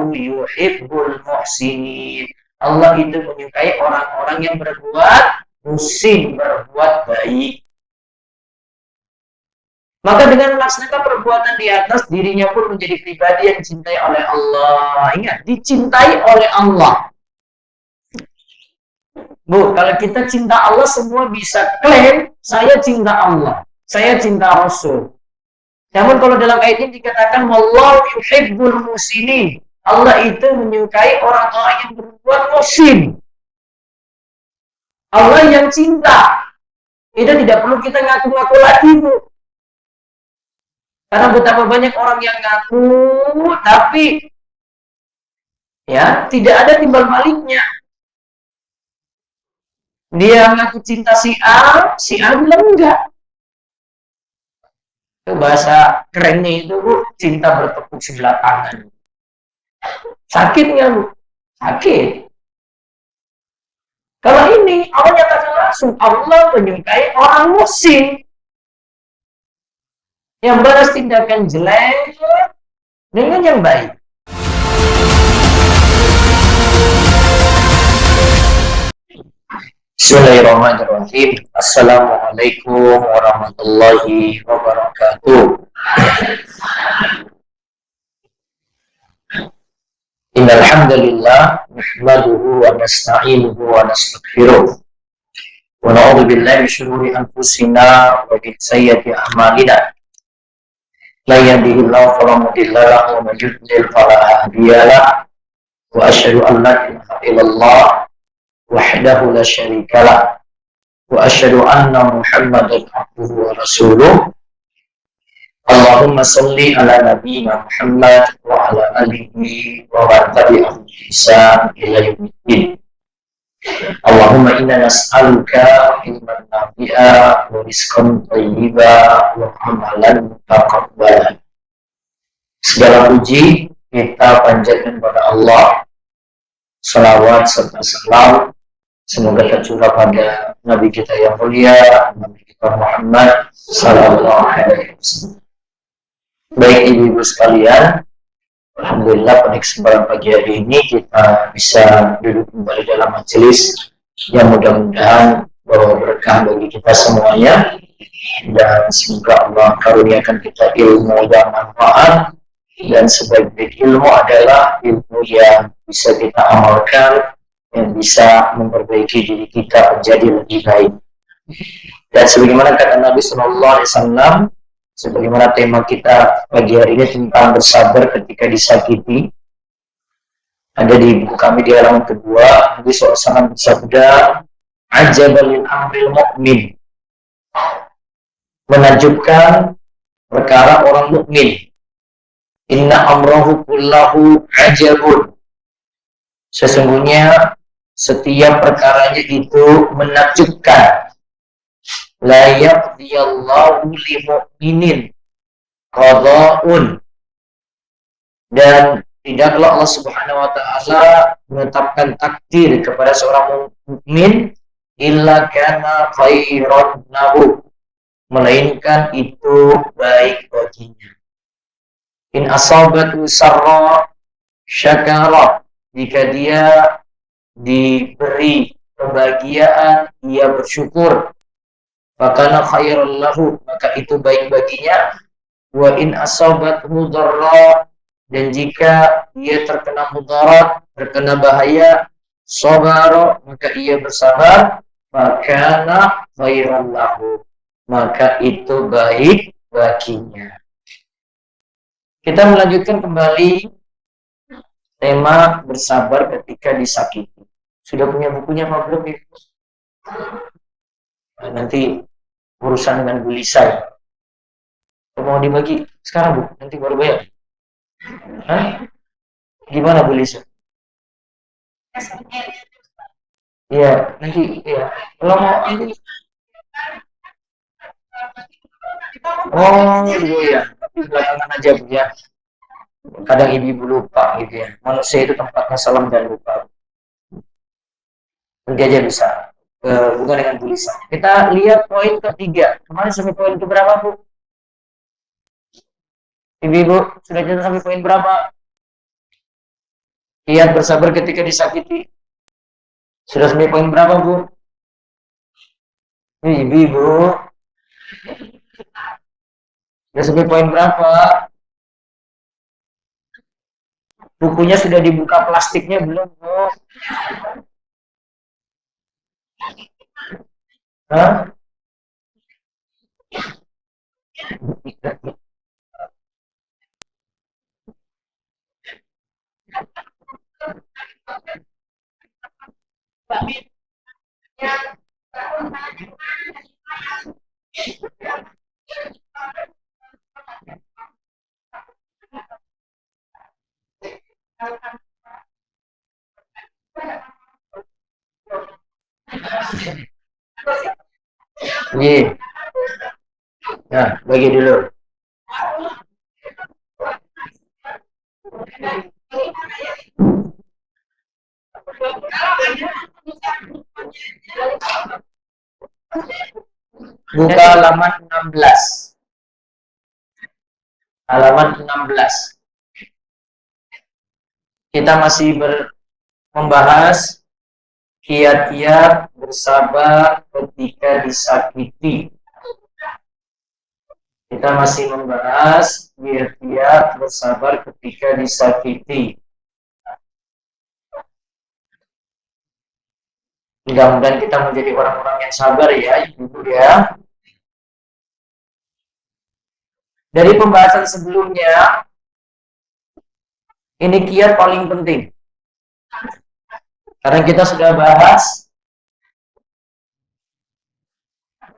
wallahu yuhibbul muhsinin. Allah itu menyukai orang-orang yang berbuat muhsin, berbuat baik. Maka dengan melaksanakan perbuatan di atas, dirinya pun menjadi pribadi yang dicintai oleh Allah. Ingat, dicintai oleh Allah. Bu, kalau kita cinta Allah, semua bisa klaim, saya cinta Allah, saya cinta Rasul. Namun kalau dalam ayat ini dikatakan, wallahu yuhibbul muhsinin. Allah itu menyukai orang-orang yang berbuat muhsin. Allah yang cinta. Itu tidak perlu kita ngaku-ngaku lagi, Bu. Karena betapa banyak orang yang ngaku, tapi ya tidak ada timbal baliknya. Dia ngaku cinta si A bilang enggak. Itu bahasa kerennya itu, Bu, cinta bertepuk sebelah tangan. Sakit nggak, Bu? Sakit. Kalau ini, Allah nyatakan langsung, Allah menyukai orang muhsin. Yang balas tindakan jelek dengan yang baik. Bismillahirrahmanirrahim. Assalamualaikum warahmatullahi wabarakatuh. Innal hamdalillah nahmaduhu wa nasta'inuhu wa nastaghfiruh. Wa na'udzu billahi min shururi anfusina wa min sayyiati a'malina. La yahdihillahu fala mudilla lahu wa man yudlil fala hadiya lahu. Wa asyhadu an la ilaha illallah wahdahu la syarika lah. Wa asyhadu anna Muhammadan abduhu wa rasuluh. Allahumma shalli ala nabiyyina Muhammad wa ala alihi wa man tabi'ahum bi ihsan ila yaumiddin. Allahumma inna nas'aluka ilman nafi'a wa rizqan thayyiba wa amalan mutaqabbala. Segala puji kita panjatkan kepada Allah. Salawat serta salam semoga tercurah pada Nabi kita yang mulia, Nabi kita Muhammad sallallahu alaihi wasallam. Baik ibu-ibu sekalian, alhamdulillah pada kesempatan pagi hari ini kita bisa duduk kembali dalam majelis yang mudah-mudahan bawa berkah bagi kita semuanya, dan semoga Allah karuniakan kita ilmu yang manfaat, dan sebaik-baik ilmu adalah ilmu yang bisa kita amalkan, yang bisa memperbaiki diri kita menjadi lebih baik. Dan sebagaimana kata Nabi Sallallahu Alaihi Wasallam, sebagaimana tema kita pagi hari ini tentang bersabar ketika disakiti, ada di buku kami di halaman kedua. Nabi SAW bersabda, "Ajabalil amril mu'min." Menakjubkan perkara orang mukmin. Inna amrahu kullahu ajabun. Sesungguhnya setiap perkaranya itu menakjubkan. La yaqdiyallahu li mu'minin qada'un. Dan tidaklah Allah Subhanahu wa taala menetapkan takdir kepada seorang mukmin illa kana khairan lahu, melainkan itu baik baginya. In asabatu sarra syakara, jika dia diberi kebahagiaan ia bersyukur, fakana khairan lahu, maka itu baik baginya. Wa in asabathu dharra, dan jika ia terkena mudarat, terkena bahaya, sabara, maka ia bersabar, fakana khairan lahu, maka itu baik baginya. Kita melanjutkan kembali tema bersabar ketika disakiti. Sudah punya bukunya apa belum, Ibu? Nanti urusan dengan Bu Lisa ya. Mau dibagi sekarang, Bu? Nanti baru bayar. Hah? Gimana Bu Lisa? Iya, nanti ya. Kalau mau ini. Oh, iya. Belakangan aja, Bu ya. Kadang ibu lupa gitu ya. Manusia itu tempatnya salam dan lupa. Nanti aja bisa. Bukan dengan Bu Lisa. Kita lihat poin ketiga. Kemarin sampai poin ke berapa, Bu? Ibu-ibu sudah jatuh sampai poin berapa? Kiat bersabar ketika disakiti. Sudah sampai poin berapa, Bu? Ibu. Sudah sampai poin berapa? Bukunya sudah dibuka plastiknya belum, Bu? Hah? Iya. Nah, bagi dulu. Buka halaman 16. Halaman 16. Kita masih membahas kiat-kiat bersabar ketika disakiti. Kita masih membahas kiat-kiat bersabar ketika disakiti. Mudah-mudahan kita menjadi orang-orang yang sabar ya, Ibu ya. Dari pembahasan sebelumnya, ini kiat paling penting. Karena kita sudah bahas,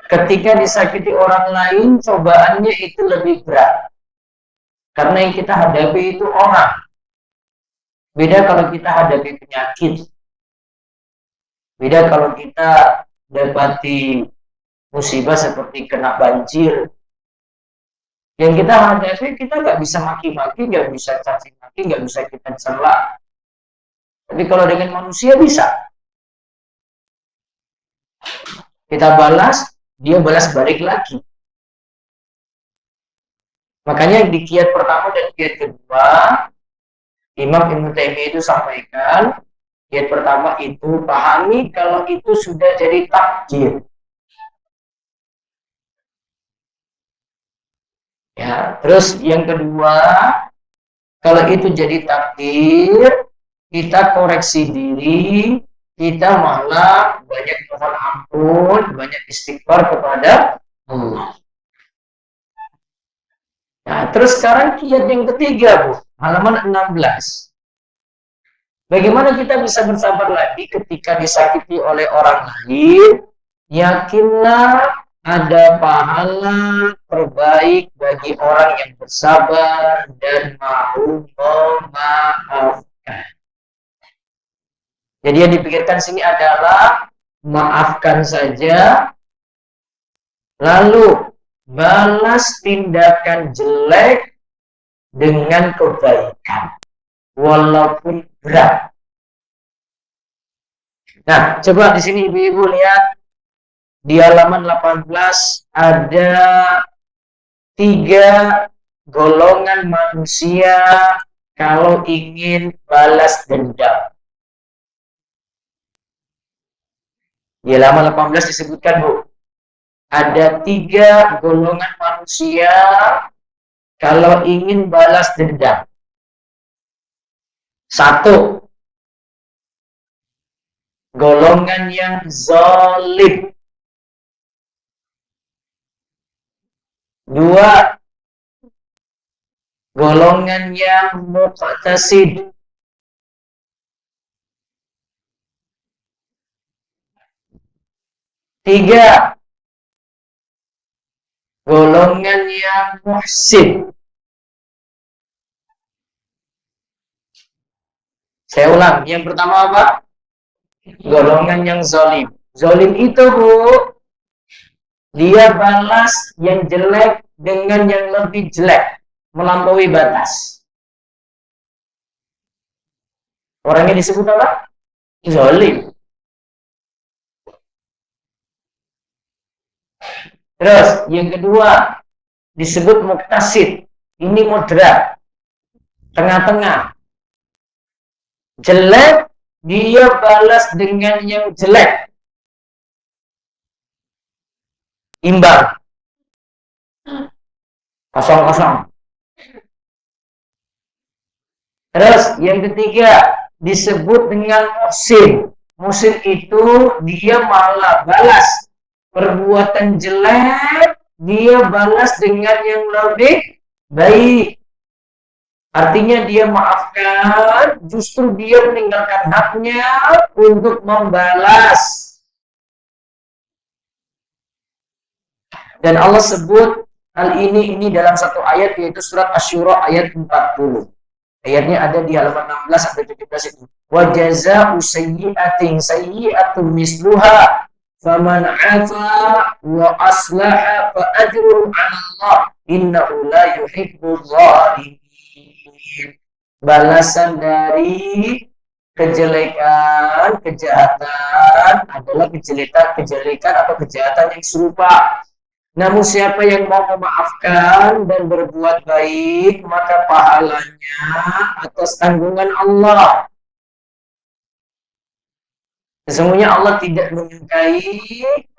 ketika disakiti orang lain, cobaannya itu lebih berat. Karena yang kita hadapi itu orang. Beda kalau kita hadapi penyakit. Beda kalau kita dapati musibah seperti kena banjir. Yang kita hadapi, kita nggak bisa maki-maki, nggak bisa caci maki, nggak bisa kita cela. Tapi kalau dengan manusia bisa. Kita balas, dia balas balik lagi. Makanya di kiat pertama dan kiat kedua, Imam Ibnu Taimiyah itu sampaikan, kiat pertama itu pahami kalau itu sudah jadi takdir. Ya, terus yang kedua, kalau itu jadi takdir, kita koreksi diri, kita malah banyak mohon ampun, banyak istighfar kepada Allah. Nah, terus sekarang kiat yang ketiga, Bu, halaman 16. Bagaimana kita bisa bersabar lagi ketika disakiti oleh orang lain? Yakinlah ada pahala terbaik bagi orang yang bersabar dan mau memaafkan. Jadi yang dipikirkan sini adalah maafkan saja, lalu balas tindakan jelek dengan kebaikan. Walaupun berat. Nah, coba di sini ibu-ibu lihat di halaman 18 ada 3 golongan manusia kalau ingin balas dendam. Di halaman 18 disebutkan, Bu, ada 3 golongan manusia kalau ingin balas dendam. 1. Golongan yang zalim. 2. Golongan yang muqtasid. 3. Golongan yang muhsin. Saya ulang, yang pertama apa? Golongan yang zalim. Zalim itu, Bu, dia balas yang jelek dengan yang lebih jelek, melampaui batas. Orangnya disebut apa? Zalim. Terus yang kedua disebut muqtasid. Ini moderat, tengah-tengah. Jelek, dia balas dengan yang jelek. Imbang. Kosong-kosong. Terus yang ketiga disebut dengan muhsin. Muhsin itu dia malah balas perbuatan jelek, dia balas dengan yang lebih baik. Artinya dia maafkan, justru dia meninggalkan haknya untuk membalas. Dan Allah sebut hal ini dalam satu ayat, yaitu surat Asy-Syura ayat 40. Ayatnya ada di halaman 16 sampai 17 itu. Wa jazaa'u sayyi'atin sayyi'atun misluha faman 'afa wa aslaha fa ajruhu 'ala Allah innahu la yuhibbul zalimin. Balasan dari kejelekan, kejahatan adalah kejelekan atau kejahatan yang serupa. Namun siapa yang mau memaafkan dan berbuat baik, maka pahalanya atas tanggungan Allah. Sesungguhnya Allah tidak menyukai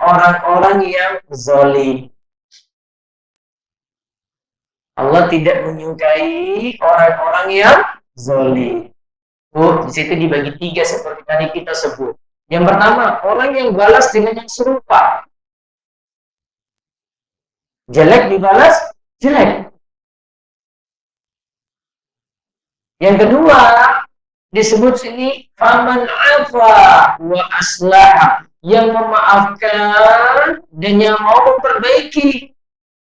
orang-orang yang zalim. Allah tidak menyukai orang-orang yang zalim. Di situ dibagi 3 seperti tadi kita sebut. Yang pertama, orang yang balas dengan yang serupa. Jelek dibalas jelek. Yang kedua disebut sini faman afa wa aslaha, yang memaafkan dan yang mau memperbaiki.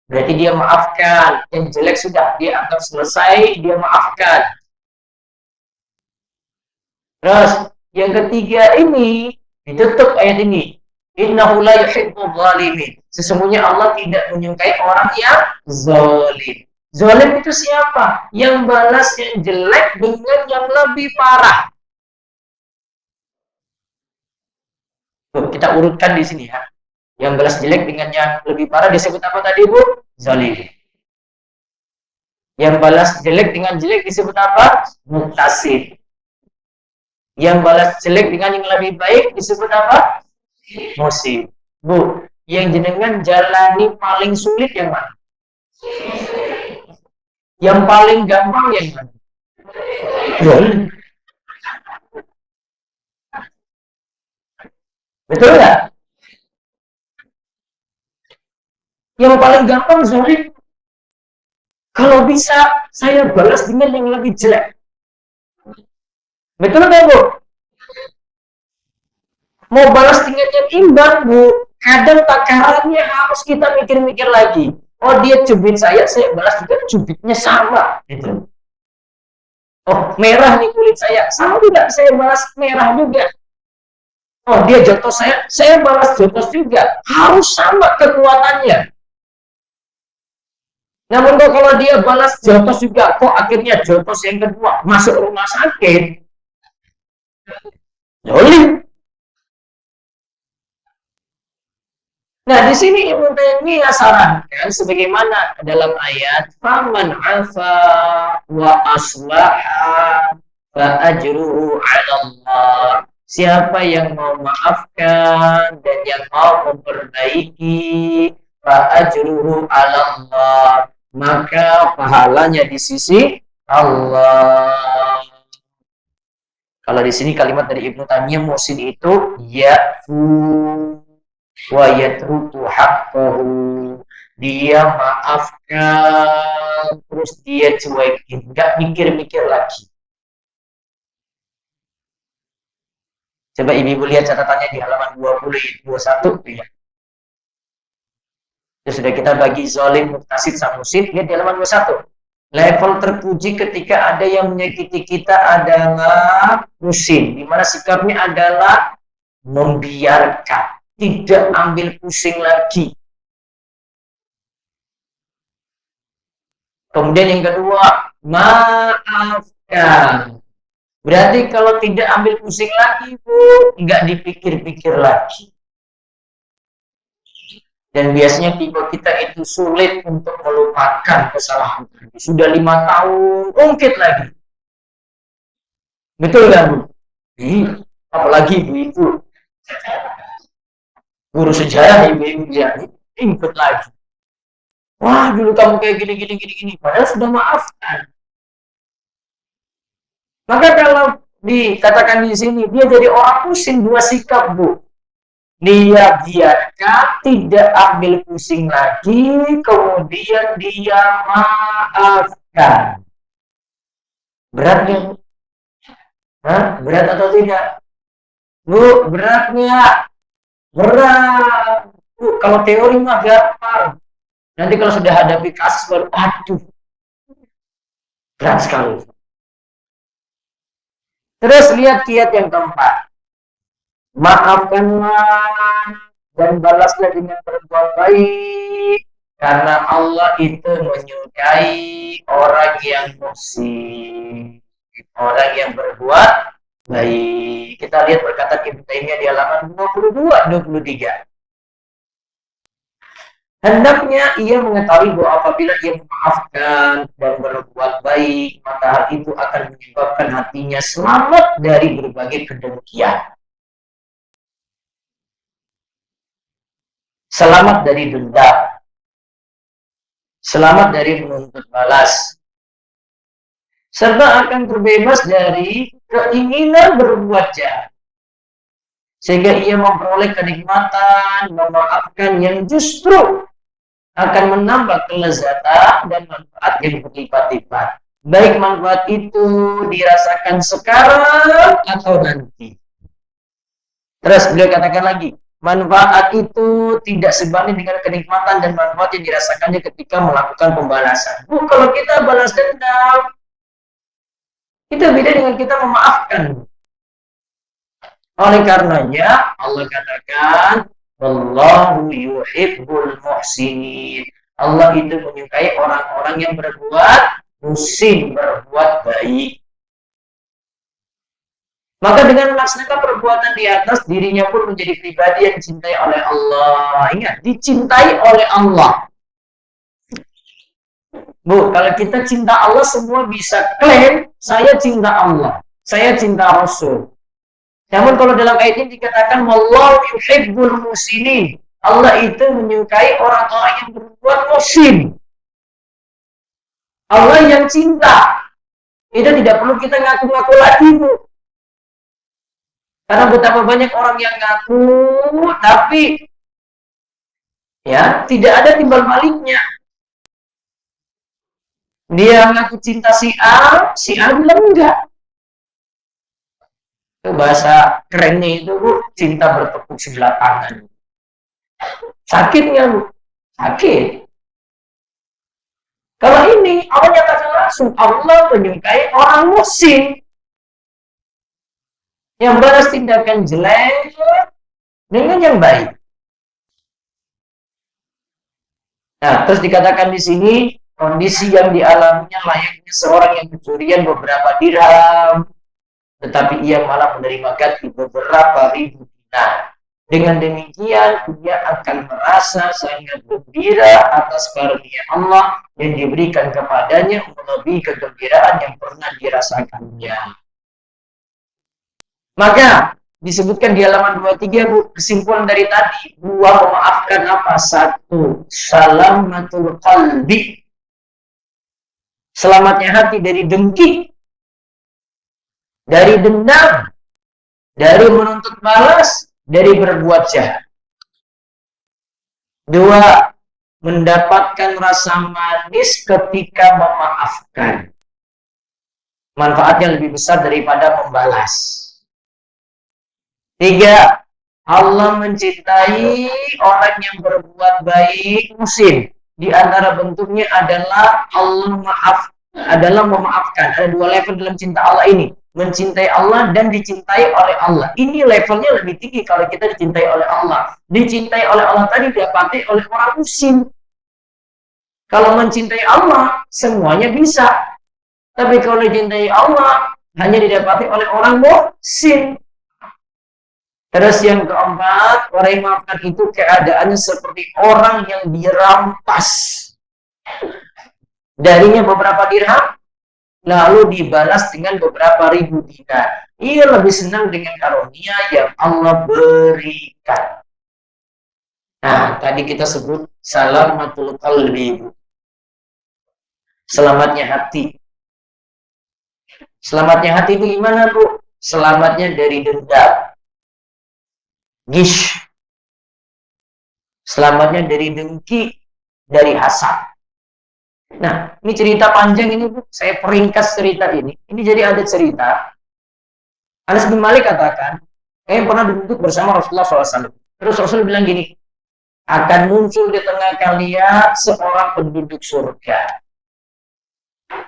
Berarti dia maafkan, yang jelek sudah dia anggap selesai, dia maafkan. Terus yang ketiga ini ditutup ayat ini. Innahu la yuhibbul zalimin. Sesungguhnya Allah tidak menyukai orang yang zalim. Zalim itu siapa? Yang balas yang jelek dengan yang lebih parah. Tuh, kita urutkan di sini ya. Yang balas jelek dengan yang lebih parah disebut apa tadi, Bu? Zalim. Yang balas jelek dengan jelek disebut apa? Muqtasid. Yang balas jelek dengan yang lebih baik disebut apa? Muhsin. Bu, yang jenengan jalani paling sulit yang mana? Yang paling gampang yang mana? Betul nggak? Yang paling gampang zalim. Kalau bisa saya balas dengan yang lebih jelek. Betul nggak, Bu? Mau balas dengan yang imbang, Bu, kadang takarannya harus kita mikir-mikir lagi. Oh, dia cubit saya balas juga cubitnya sama. Gitu. Oh, merah nih kulit saya, sama tidak saya balas merah juga. Oh, dia jotos saya balas jotos juga. Harus sama kekuatannya. Namun kalau dia balas jotos juga, kok akhirnya jotos yang kedua masuk rumah sakit. Zalim. Nah, di sini Ibnu Taimiyah sarankan sebagaimana dalam ayat faman afa wa aslaha fa ajruhu 'ala Allah. Siapa yang mau maafkan dan yang mau memperbaiki, fa ajruhu 'ala Allah, maka pahalanya di sisi Allah. Kalau di sini kalimat dari Ibnu Taimiyah, muhsin itu yafu wa yatruku haqqahu, dia maafkan terus dia cuekin, nggak mikir-mikir lagi. Coba ibu lihat catatannya di halaman 20-21 ya. Itu sudah kita bagi zalim, muqtasid, sama muhsin. Lihat di halaman 21. Level terpuji ketika ada yang menyakiti kita adalah muhsin, di mana sikapnya adalah membiarkan, tidak ambil pusing lagi. Kemudian yang kedua, maafkan. Berarti kalau tidak ambil pusing lagi, Bu, nggak dipikir-pikir lagi. Dan biasanya tipe kita itu sulit untuk melupakan kesalahan. Sudah 5 tahun, ungkit lagi. Betul nggak, Bu? Apalagi ibu-ibu guru sejarah, ibu-ibu ya input lagi. Wah, dulu kamu kayak gini. Padahal sudah maafkan. Maka kalau dikatakan di sini, dia jadi orang pusing dua sikap, Bu. Dia biarkan, tidak ambil pusing lagi, kemudian dia maafkan. Berat nggak, Bu? Hah? Berat atau tidak? Bu, berat nggak? Berat. Bu, kalau teori mah gampang. Nanti kalau sudah hadapi kasus baru, aduh, berat sekali. Terus lihat kiat yang keempat. Maafkanlah dan balaslah dengan berbuat baik. Karena Allah itu menyukai orang yang muhsin, orang yang berbuat baik. Kita lihat perkataan Ibnu Taimiyah di halaman 22-23. Hendaknya ia mengetahui bahwa apabila ia memaafkan dan berbuat baik, maka hal itu akan menyebabkan hatinya selamat dari berbagai kedengkian. Selamat dari dendam. Selamat dari menuntut balas. Serta akan terbebas dari keinginan berbuat jahat. Sehingga ia memperoleh kenikmatan, memaafkan yang justru akan menambah kelezatan dan manfaat yang berlipat-lipat. Baik manfaat itu dirasakan sekarang atau nanti. Terus beliau katakan lagi, manfaat itu tidak sebanding dengan kenikmatan dan manfaat yang dirasakannya ketika melakukan pembalasan. Kalau kita balas dendam, itu beda dengan kita memaafkan. Oleh karenanya Allah katakan, Wallahu yuhibbul muhsinin. Allah itu menyukai orang-orang yang berbuat muhsin, berbuat baik. Maka dengan melaksanakan perbuatan di atas, dirinya pun menjadi pribadi yang dicintai oleh Allah. Ingat, dicintai oleh Allah. Bu, kalau kita cinta Allah, semua bisa klaim, saya cinta Allah, saya cinta Rasul. Namun kalau dalam ayat ini dikatakan, Wallahu yuhibbul muhsinin. Allah itu menyukai orang-orang yang berbuat muhsin. Allah yang cinta. Itu tidak perlu kita ngaku-ngaku lagi, Bu. Karena betapa banyak orang yang ngaku, tapi ya tidak ada timbal baliknya. Dia ngaku cinta si A bilang enggak. Itu bahasa kerennya itu, Bu, cinta bertepuk sebelah tangan. Sakit nggak, Bu? Sakit. Kalau ini, Allah nyatakan langsung, Allah menyukai orang muhsin. Yang balas tindakan jelek dengan yang baik. Nah, terus dikatakan di sini, kondisi yang dialaminya layaknya seorang yang kecurian beberapa dirham, tetapi ia malah menerima ganti beberapa ribu dinar. Dengan demikian, ia akan merasa sangat gembira atas karunia Allah yang diberikan kepadanya melebihi kegembiraan yang pernah dirasakannya. Maka disebutkan di halaman 23, Bu, kesimpulan dari tadi, dua memaafkan apa? Satu, salamatul qalbi, selamatnya hati dari dengki, dari dendam, dari menuntut balas, dari berbuat jahat. Dua, mendapatkan rasa manis ketika memaafkan. Manfaatnya lebih besar daripada membalas. Tiga, Allah mencintai orang yang berbuat baik muhsin. Di antara bentuknya adalah Allah memaafkan. Ada dua level dalam cinta Allah ini. Mencintai Allah dan dicintai oleh Allah. Ini levelnya lebih tinggi kalau kita dicintai oleh Allah. Dicintai oleh Allah tadi didapati oleh orang muhsin. Kalau mencintai Allah, semuanya bisa. Tapi kalau dicintai Allah, hanya didapati oleh orang muhsin. Terus yang keempat, orang yang maafkan itu keadaannya seperti orang yang dirampas. Darinya beberapa dirham, lalu dibalas dengan beberapa ribu dinar. Ia lebih senang dengan karunia yang Allah berikan. Nah, tadi kita sebut salamatul qalbi. Selamatnya hati. Selamatnya hati itu gimana, Bu? Selamatnya dari dendam, gish. Selamatnya dari dengki, dari hasad. Nah, ini cerita panjang ini, Bu. Saya peringkas cerita ini. Ini jadi ada cerita. Anas bin Malik katakan, saya pernah duduk bersama Rasulullah SAW. Terus Rasul bilang gini, akan muncul di tengah kalian seorang penduduk surga.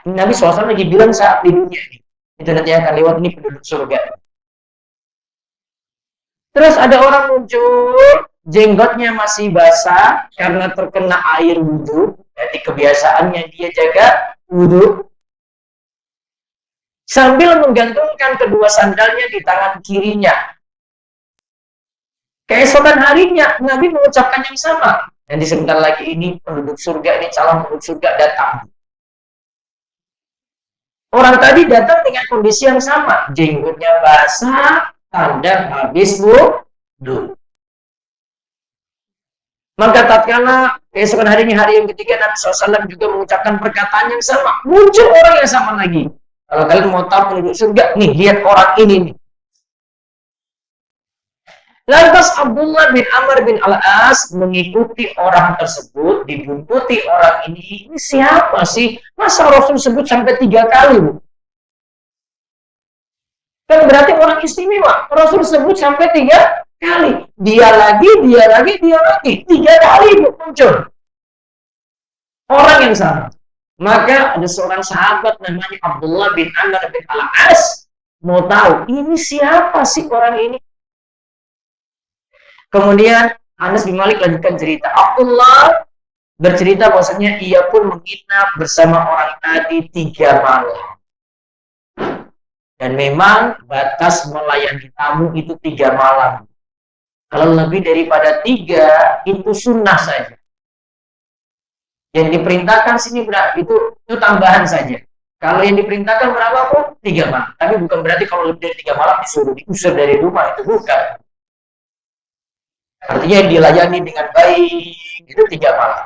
Nabi SAW lagi bilang saat di dunia ini. Itu nanti akan lewat ini penduduk surga. Terus ada orang muncul, jenggotnya masih basah karena terkena air wudhu. Jadi kebiasaannya dia jaga wudhu. Sambil menggantungkan kedua sandalnya di tangan kirinya. Keesokan harinya, Nabi mengucapkan yang sama. Dan sebentar lagi ini penduduk surga, ini calon penduduk surga datang. Orang tadi datang dengan kondisi yang sama. Jenggotnya basah, tanda habis wudhu. Maka tatkala keesokan harinya, hari yang ketiga, Nabi SAW juga mengucapkan perkataan yang sama. Muncul orang yang sama lagi. Kalau kalian mau tahu penduduk surga, nih lihat orang ini nih. Lantas Abdullah bin Amr bin Al-As mengikuti orang tersebut, dibuntuti orang ini. Ini siapa sih? Masa Rasul sebut sampai 3 kali, Bu? Kan berarti orang istimewa. Rasul sebut sampai 3 kali. Dia lagi. 3 kali muncul. Orang yang sama. Maka ada seorang sahabat namanya Abdullah bin Amr bin Al-As. Mau tahu, ini siapa sih orang ini? Kemudian Anas bin Malik lanjutkan cerita. Abdullah bercerita bahwasanya ia pun menginap bersama orang tadi 3 malam. Dan memang batas melayani tamu itu 3 malam. Kalau lebih daripada 3, itu sunnah saja. Yang diperintahkan sini itu tambahan saja. Kalau yang diperintahkan berapa pun 3 malam. Tapi bukan berarti kalau lebih dari 3 malam disuruh diusir dari rumah, itu bukan. Artinya dilayani dengan baik itu 3 malam.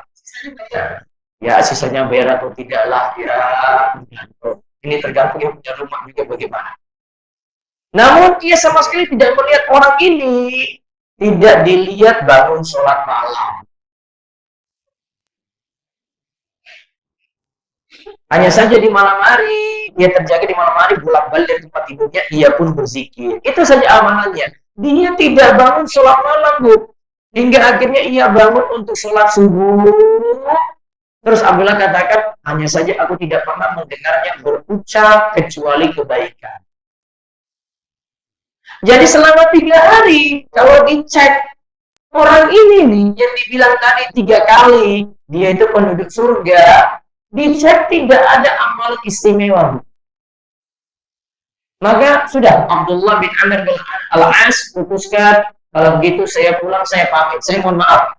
Ya sisanya bayar atau tidaklah ya. Ini tergantung yang punya rumah juga bagaimana. Namun ia sama sekali tidak melihat orang ini. Tidak dilihat bangun sholat malam. Hanya saja di malam hari, dia terjaga di malam hari, bolak-balik dari tempat tidurnya, ia pun berzikir. Itu saja amalannya. Dia tidak bangun sholat malam, Bu. Hingga akhirnya ia bangun untuk sholat subuh. Terus Abdullah katakan, hanya saja aku tidak pernah mendengarnya berucap kecuali kebaikan. Jadi selama 3 hari, kalau dicek, orang ini nih, yang dibilang tadi 3 kali, dia itu penduduk surga, dicek tidak ada amal istimewa. Maka sudah, Abdullah bin Amr bin Al-As putuskan, kalau begitu saya pulang, saya pamit. Saya mohon maaf.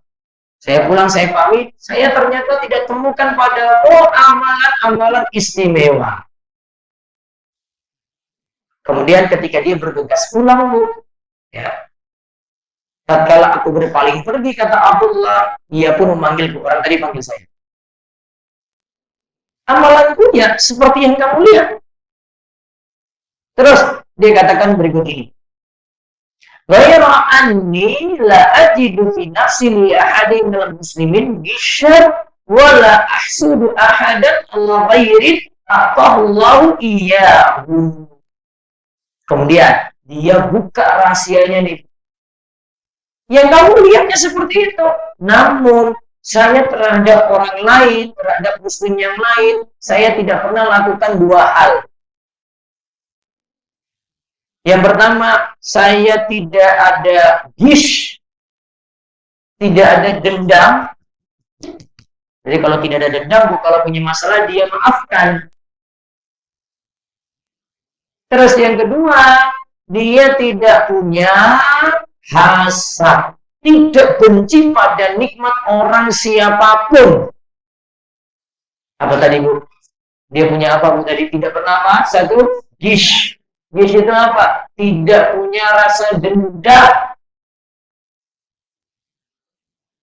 Saya pulang, saya pamit. Saya ternyata tidak temukan pada amalan-amalan istimewa. Kemudian ketika dia bergegas pulang, Bu, ya, tatkala aku berpaling pergi, kata Abdullah, ia pun memanggil orang tadi panggil saya. Amalanku ya seperti yang kamu lihat. Terus dia katakan berikut ini. Ghayra anni la ajidu fi nafsi li ahadin minal muslimin bisyar wa la ahsudu ahadan Allah ghairin atahullahu iyyahu. Kemudian dia buka rahasianya nih. Yang kamu lihatnya seperti itu. Namun saya terhadap orang lain, terhadap muslim yang lain, saya tidak pernah lakukan 2 hal. Yang pertama, saya tidak ada gish, tidak ada dendam. Jadi kalau tidak ada dendam, kalau punya masalah dia maafkan. Terus yang kedua, dia tidak punya hasad. Tidak benci pada nikmat orang siapapun. Apa tadi, Bu? Dia punya apa Bu tadi? Tidak pernah satu gish. Gish itu apa? Tidak punya rasa dendam.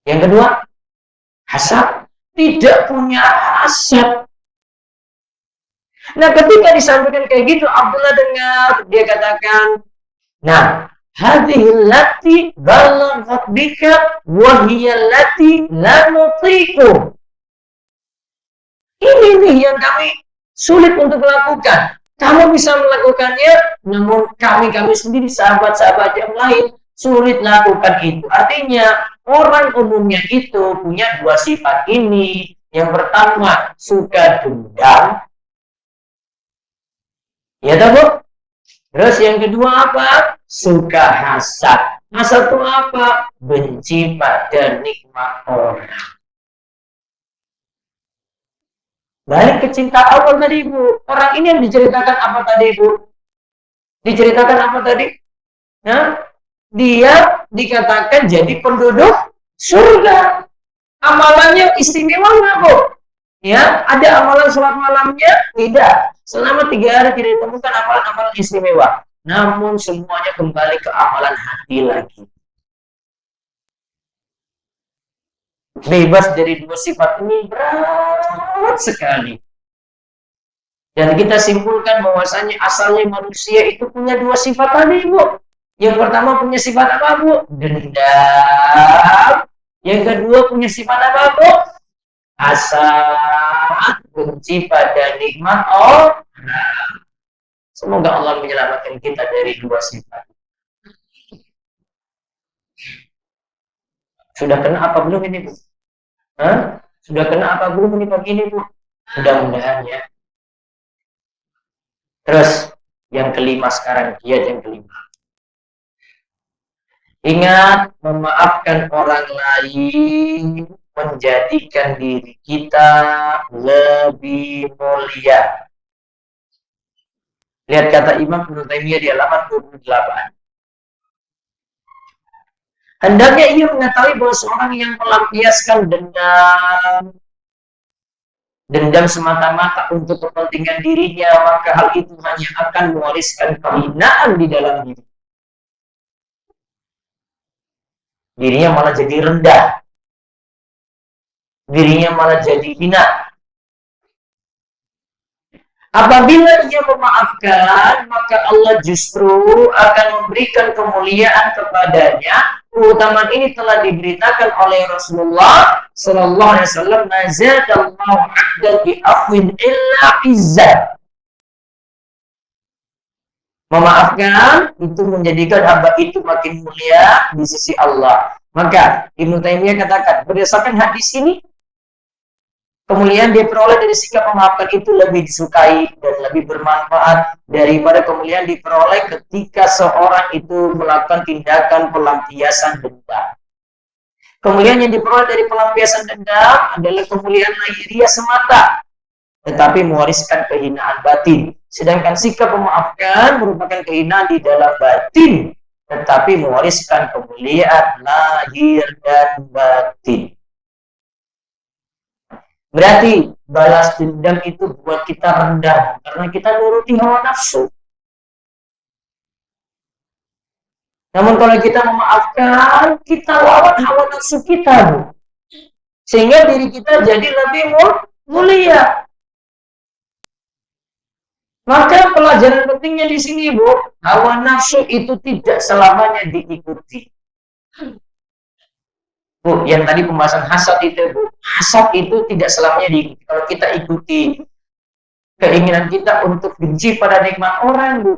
Yang kedua, hasad. Tidak punya hasad. Nah, ketika disampaikan kayak gitu, Abdullah dengar, dia katakan, nah, hadhil lati balaghat bika wa hiya lati la nutiqu. Ini nih yang kami sulit untuk lakukan. Kamu bisa melakukannya, namun kami sendiri, sahabat-sahabat yang lain, sulit lakukan itu. Artinya, orang umumnya itu punya dua sifat ini. Yang pertama, suka dendam. Ya tahu? Terus yang kedua apa? Suka hasad. Hasad itu apa? Benci pada nikmat orang. Balik ke cinta awal tadi Bu. Orang ini yang diceritakan apa tadi Bu? Diceritakan apa tadi? Nah, dia dikatakan jadi penduduk surga. Amalannya istimewa nggak Bu? Ya, ada amalan sholat malamnya? Tidak. Selama 3 hari tidak ditemukan amalan-amalan istimewa. Namun semuanya kembali ke amalan hati lagi. Bebas dari dua sifat ini berat sekali. Dan kita simpulkan bahwasanya asalnya manusia itu punya dua sifat tadi, Bu. Yang pertama punya sifat apa, Bu? Dendam. Yang kedua punya sifat apa, Bu? Hasad, benci pada nikmat Allah. Semoga Allah menyelamatkan kita dari dua sifat. Sudah kena apa belum ini, Bu? Hah? Sudah kena apa belum ini pagi ini, Bu? Mudah-mudahan ya. Terus yang kelima sekarang, kiat yang kelima. Ingat, memaafkan orang lain menjadikan diri kita lebih mulia. Lihat kata Imam Ibnu Taimiyah di halaman 28. Hendaknya ia mengetahui bahwa seorang yang melampiaskan dendam semata-mata untuk kepentingan dirinya, maka hal itu hanya akan mewariskan kehinaan di dalam diri. Dirinya malah jadi rendah. Dirinya malah jadi hina. Apabila ia memaafkan, maka Allah justru akan memberikan kemuliaan kepadanya. Keutamaan ini telah diberitakan oleh Rasulullah sallallahu alaihi wasallam, "Nazadallahu 'abdan bi afwin illa izzah." Memaafkan itu menjadikan hamba itu makin mulia di sisi Allah. Maka Ibnu Taimiyah katakan, berdasarkan hadis ini, kemuliaan dia peroleh dari sikap memaafkan itu lebih disukai dan lebih bermanfaat daripada kemuliaan diperoleh ketika seorang itu melakukan tindakan pelampiasan dendam. Kemuliaan yang diperoleh dari pelampiasan dendam adalah kemuliaan lahiriah semata, tetapi mewariskan kehinaan batin. Sedangkan sikap memaafkan merupakan kehinaan di dalam batin, tetapi mewariskan kemuliaan lahir dan batin. Berarti balas dendam itu buat kita rendah karena kita nuruti hawa nafsu. Namun kalau kita memaafkan, kita lawan hawa nafsu kita, Bu. Sehingga diri kita jadi lebih mulia. Maka pelajaran pentingnya di sini, Bu, hawa nafsu itu tidak selamanya diikuti. Bu, yang tadi pembahasan hasad itu, Bu. Hasad itu tidak selamanya diikuti. Kalau kita ikuti keinginan kita untuk benci pada nikmat orang, Bu.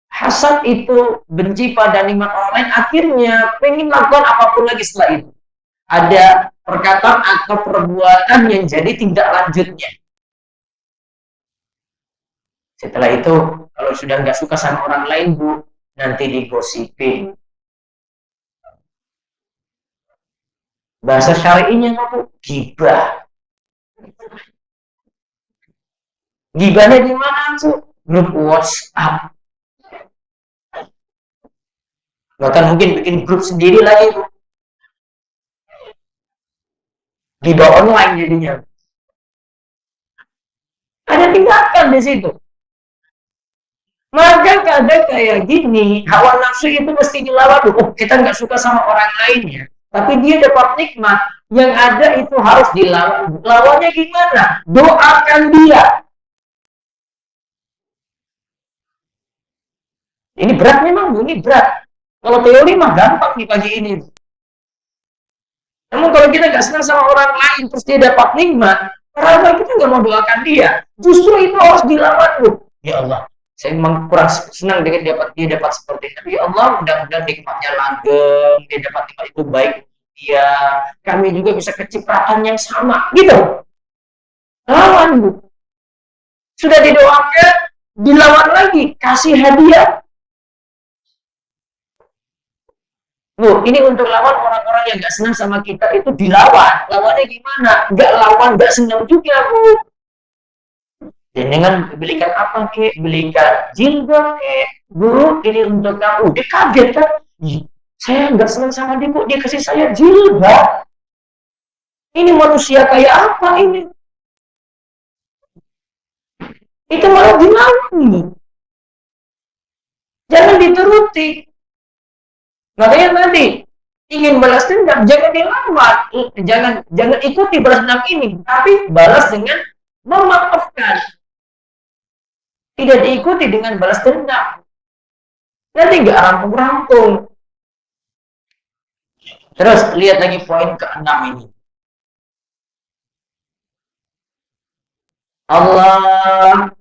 Hasad itu benci pada nikmat orang lain, akhirnya pengen lakukan apapun lagi setelah itu. Ada perkataan atau perbuatan yang jadi tindak lanjutnya. Setelah itu, kalau sudah nggak suka sama orang lain, Bu, nanti digosipin. Bahasa syar'inya apa? Gibah. Gibahnya di mana, Bu? Grup WhatsApp. Bahkan mungkin bikin grup sendiri lagi, Bu. Gibah online jadinya. Ada tinggalkan di situ. Maka kadang kayak gini, hawa nafsu itu mesti dilawan. Oh, kita nggak suka sama orang lainnya, tapi dia dapat nikmat. Yang ada itu harus dilawan. Lawannya gimana? Doakan dia. Ini berat memang, ini berat. Kalau teori mah gampang nih pagi ini. Namun kalau kita nggak senang sama orang lain, terus dia dapat nikmat, kenapa kita nggak mau doakan dia? Justru itu harus dilawan, Bu. Ya Allah, saya memang kurang senang dengan dia dapat seperti itu. Tapi ya Allah, mudah-mudahan nikmatnya langgeng, dia dapat nikmat itu baik dia. Kami juga bisa kecipratan yang sama, gitu. Lawan, Bu. Sudah didoakan, dilawan lagi, kasih hadiah. Bu, ini untuk lawan orang-orang yang nggak senang sama kita itu dilawan. Lawannya gimana? Nggak lawan, nggak senang juga, Bu. Dan dengan belikan apa, kek? Belikan jilbab, kek. Bu, ini untuk kamu. Dia kaget, kan? Saya nggak senang sama dia, Bu. Dia kasih saya jilbab. Ini manusia kayak apa ini? Itu malah dilawan. Jangan dituruti. Makanya tadi ingin balas dendam, jangan dilawan, jangan ikuti balas dendam ini, tapi balas dengan memaafkan. Tidak diikuti dengan balas dendam. Nanti nggak rampung-rampung. Terus lihat lagi poin ke-6 ini. Allah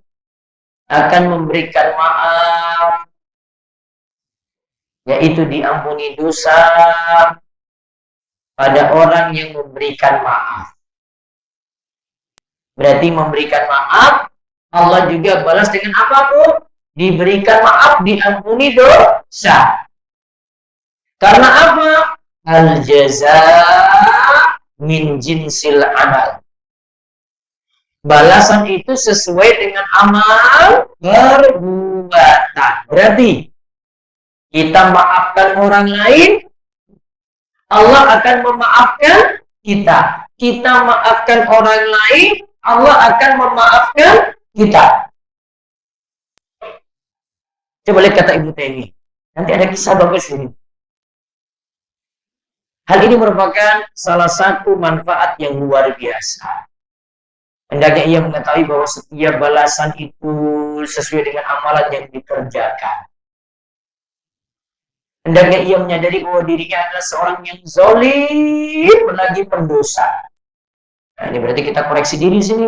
akan memberikan maaf, yaitu diampuni dosa pada orang yang memberikan maaf. Berarti memberikan maaf, Allah juga balas dengan apa, Bu? Diberikan maaf, diampuni dosa. Karena apa? Al-jazaa min jinsil amal. Balasan itu sesuai dengan amal perbuatan. Berarti kita maafkan orang lain, Allah akan memaafkan kita. Kita maafkan orang lain, Allah akan memaafkan kita. Coba lihat kata Ibnu Taimiyah. Nanti ada kisah bagus ini. Hal ini merupakan salah satu manfaat yang luar biasa. Hendaknya ia mengetahui bahwa setiap balasan itu sesuai dengan amalan yang dikerjakan. Hendaknya ia menyadari bahwa dirinya adalah seorang yang zalim lagi pendosa. Nah, ini berarti kita koreksi diri sini.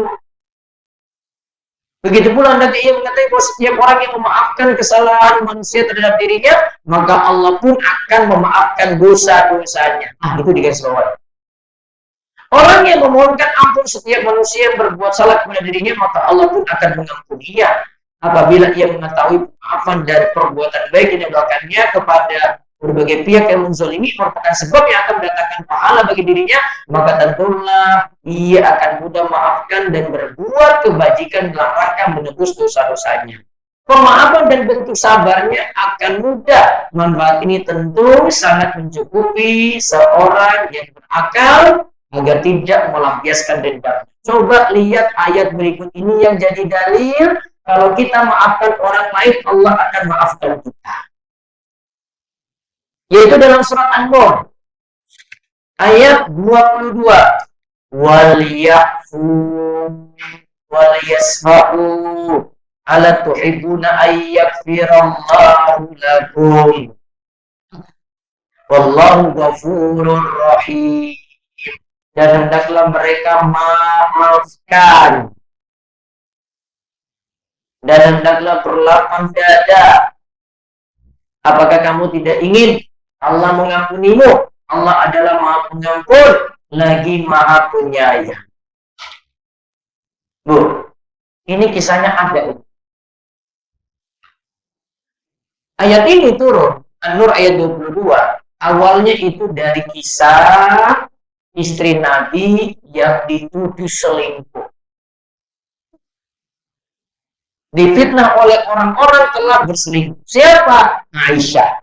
Begitu pula hendaknya ia mengetahui bahwa setiap orang yang memaafkan kesalahan manusia terhadap dirinya, maka Allah pun akan memaafkan dosa-dosanya. Itu digarisbawahi. Orang yang memohonkan ampun setiap manusia yang berbuat salah kepada dirinya, maka Allah pun akan mengampuninya. Apabila ia mengetahui maafan dari perbuatan baik yang dilakukannya kepada berbagai pihak yang menzalimi merupakan sebab yang akan mendatangkan pahala bagi dirinya, maka tentulah ia akan mudah maafkan dan berbuat kebajikan dalam rangka menebus dosa-dosanya. Pemaafan dan bentuk sabarnya akan mudah. Manfaat ini tentu sangat mencukupi seorang yang berakal agar tidak melampiaskan dendam. Coba lihat ayat berikut ini yang jadi dalil. Kalau kita maafkan orang lain, Allah akan maafkan kita. Yaitu dalam surat An-Nur ayat 22. Waliyafu waliyasfa'u ala tuhibbuna ayyakfirallahu lakum. Wallahu ghafurur rahim. Dan hendaklah mereka maafkan. Dan hendaklah berlapang dada. Apakah kamu tidak ingin Allah mengampunimu? Allah adalah Maha Pengampun, lagi Maha Penyayang. Bu, ini kisahnya ada. Ayat ini turun, An-Nur ayat 22. Awalnya itu dari kisah istri Nabi yang dituduh selingkuh. Difitnah oleh orang-orang telah berselingkuh. Siapa? Aisyah.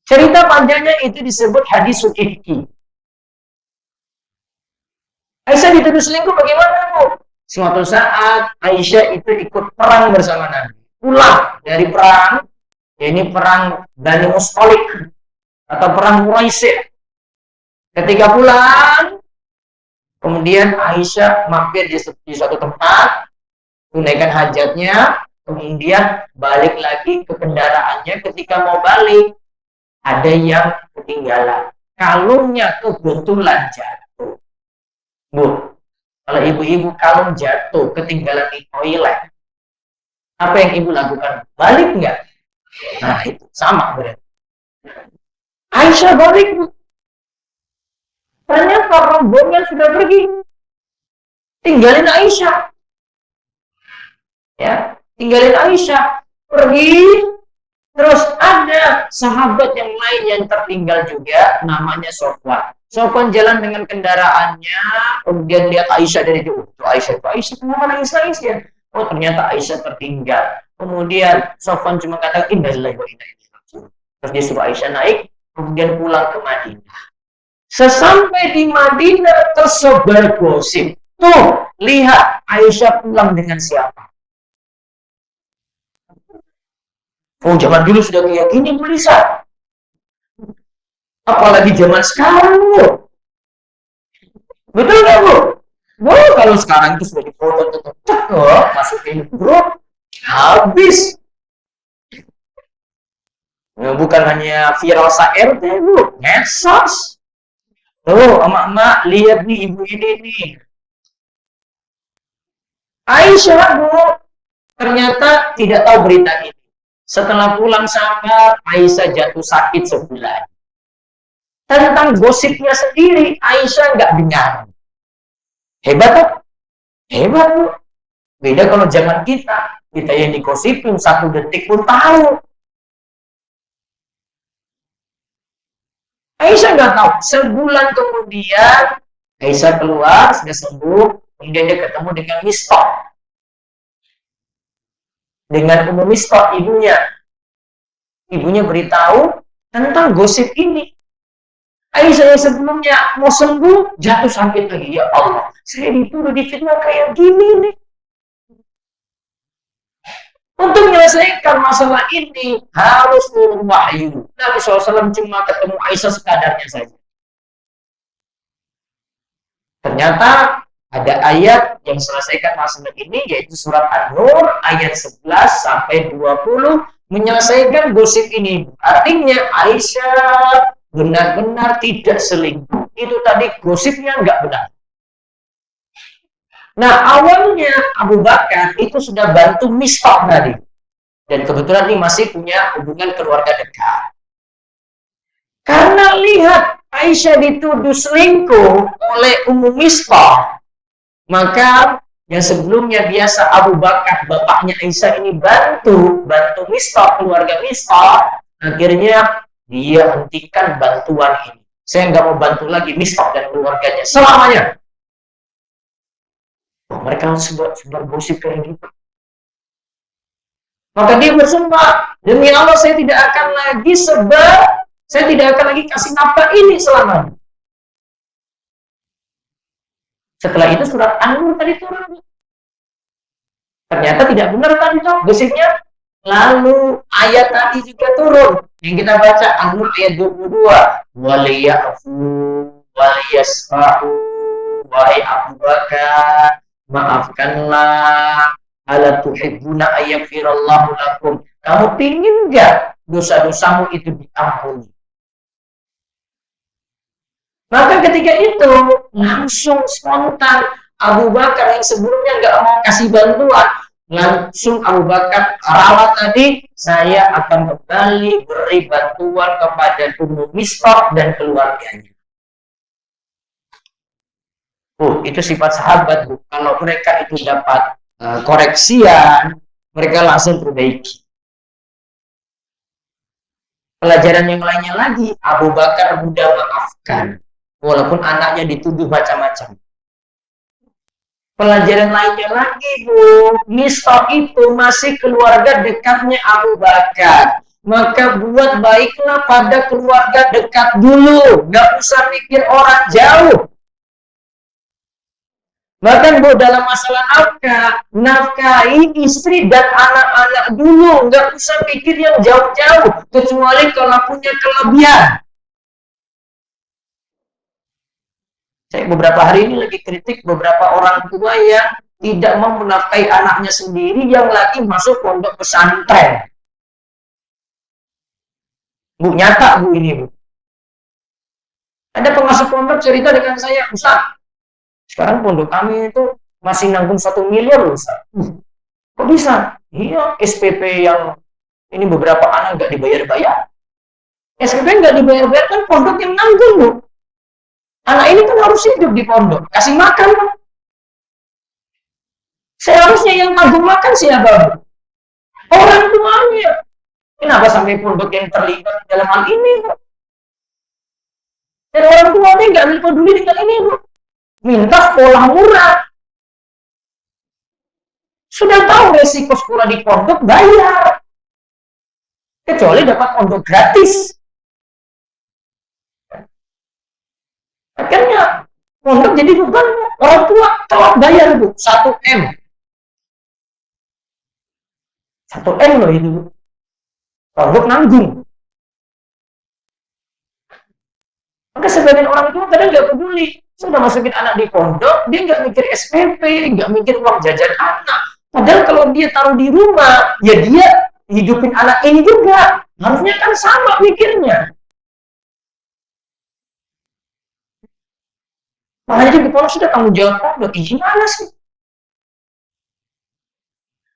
Cerita panjangnya itu disebut hadisul ifki. Aisyah dituduh selingkuh bagaimana, Bu? Suatu saat Aisyah itu ikut perang bersama Nabi. Pulang dari perang, ini perang Bani Mustalik atau perang Quraisy. Ketika pulang, kemudian Aisyah mampir di suatu tempat, tunaikan hajatnya, kemudian balik lagi ke kendaraannya. Ketika mau balik, ada yang ketinggalan. Kalungnya kebetulan jatuh. Bu, kalau ibu-ibu kalung jatuh, ketinggalan di toilet, apa yang ibu lakukan? Balik nggak? Nah, itu sama berarti. Aisyah balik, Bu. Ternyata rombongan sudah pergi. Tinggalin Aisyah. Ya, tinggalin Aisyah. Pergi. Terus ada sahabat yang lain yang tertinggal juga, namanya Sofwan. Sofwan jalan dengan kendaraannya, kemudian lihat Aisyah dari jauh. Aisyah, kenapa nangis-nangis ya? Oh, ternyata Aisyah tertinggal. Kemudian Sofwan cuma kata, innalillahi wa inna ilaihi raji'un. Terus dia suruh Aisyah naik, kemudian pulang ke Madinah. Sesampai di Madinah tersebar gosip. Tuh, lihat Aisyah pulang dengan siapa? Oh, zaman dulu sudah kayak gini, Bu Lisa. Apalagi zaman sekarang, Bu. Betul nggak, Bu? Bu, kalau sekarang itu sudah dipoto, masukin grup, habis. Nah, bukan hanya viral sa-RT, Bu. Medsos. Tuh, emak-emak, lihat nih ibu ini nih. Aisyah, Bu, ternyata tidak tahu berita ini. Setelah pulang sama Aisyah jatuh sakit sebulan. Tentang gosipnya sendiri, Aisyah nggak dengar. Hebat, kan? Hebat, Bu. Beda kalau zaman kita yang digosipin 1 detik pun tahu. Aisyah nggak tahu. Sebulan kemudian, Aisyah keluar, sudah sembuh, kemudian dia ketemu dengan Mistah. Dengan Ummu Mistah, ibunya. Ibunya beritahu tentang gosip ini. Aisyah yang sebelumnya mau sembuh, jatuh sakit lagi. Ya Allah, saya dituduh difitnah kayak gini nih. Untuk menyelesaikan masalah ini, harus turun wahyu. Nabi SAW cuma ketemu Aisyah sekadarnya saja. Ternyata ada ayat yang selesaikan masalah ini, yaitu surat An-Nur ayat 11 sampai 20 menyelesaikan gosip ini. Artinya Aisyah benar-benar tidak selingkuh. Itu tadi gosipnya nggak benar. Nah, awalnya Abu Bakar itu sudah bantu Mistah tadi. Dan kebetulan ini masih punya hubungan keluarga dekat. Karena lihat Aisyah dituduh selingkuh oleh Ummu Mistah, maka yang sebelumnya biasa Abu Bakar, bapaknya Aisyah ini bantu Mistah, keluarga Mistah, akhirnya dia hentikan bantuan ini. Saya nggak mau bantu lagi Mistah dan keluarganya selamanya. Mereka sebar gosip kayak gitu. Maka dia bersumpah, demi Allah saya tidak akan lagi sebar, saya tidak akan lagi kasih nafkah ini selamanya. Setelah itu surat An-Nur tadi turun. Ternyata tidak benar tadi gosipnya. Lalu ayat tadi juga turun. Yang kita baca An-Nur ayat 22. Waliyafu waliyasfa'u wahai Abu Bakar, maafkanlah, ala tuhibbuna ayyafirallahu lakum. Kamu pingin enggak dosa-dosamu itu diampuni? Maka ketika itu langsung spontan Abu Bakar yang sebelumnya enggak mau kasih bantuan, langsung Abu Bakar ralat tadi, saya akan kembali beri bantuan kepada Ummu Mistah dan keluarganya. Itu sifat sahabat, Bu. Kalau mereka itu dapat koreksian, mereka langsung perbaiki. Pelajaran yang lainnya lagi, Abu Bakar mudah maafkan, walaupun anaknya dituduh macam-macam. Pelajaran lainnya lagi, Bu, Mistah itu masih keluarga dekatnya Abu Bakar. Maka buat baiklah pada keluarga dekat dulu, nggak usah mikir orang jauh. Bahkan Bu, dalam masalah nafkah, nafkahi istri dan anak-anak dulu, nggak usah pikir yang jauh-jauh, kecuali kalau punya kelebihan. Saya beberapa hari ini lagi kritik beberapa orang tua yang tidak mau menafkahi anaknya sendiri yang lagi masuk pondok pesantren. Bu, nyata Bu ini Bu. Ada pengasuh pondok cerita dengan saya, Ustaz, sekarang pondok kami itu masih nanggung 1 miliar loh Ustaz. Kok bisa? Iya, SPP yang ini beberapa anak nggak dibayar-bayar. SPP nggak dibayar-bayar kan pondok yang nanggung Bu. Anak ini kan harus hidup di pondok, kasih makan kan. Seharusnya yang nanggung makan siapa Bu? Orang tuanya. Kenapa sampai pondok yang terlibat dalam hal ini Bu? Dan orang tuanya nggak peduli dengan ini Bu. Minta sekolah murah. Sudah tahu resiko sekolah di pondok bayar. Kecuali dapat pondok gratis. Akhirnya pondok jadi beban orang tua telat bayar Bu, 1 M. 1 M loh itu. Pondok nanggung. Maka sebagian orang tua kadang nggak peduli. Sudah masukin anak di pondok, dia nggak mikir SPP, nggak mikir uang jajan anak. Padahal kalau dia taruh di rumah, ya dia hidupin anak ini juga. Harusnya kan sama mikirnya. Makanya di pondok sudah tanggung jawab pondok. Gimana sih?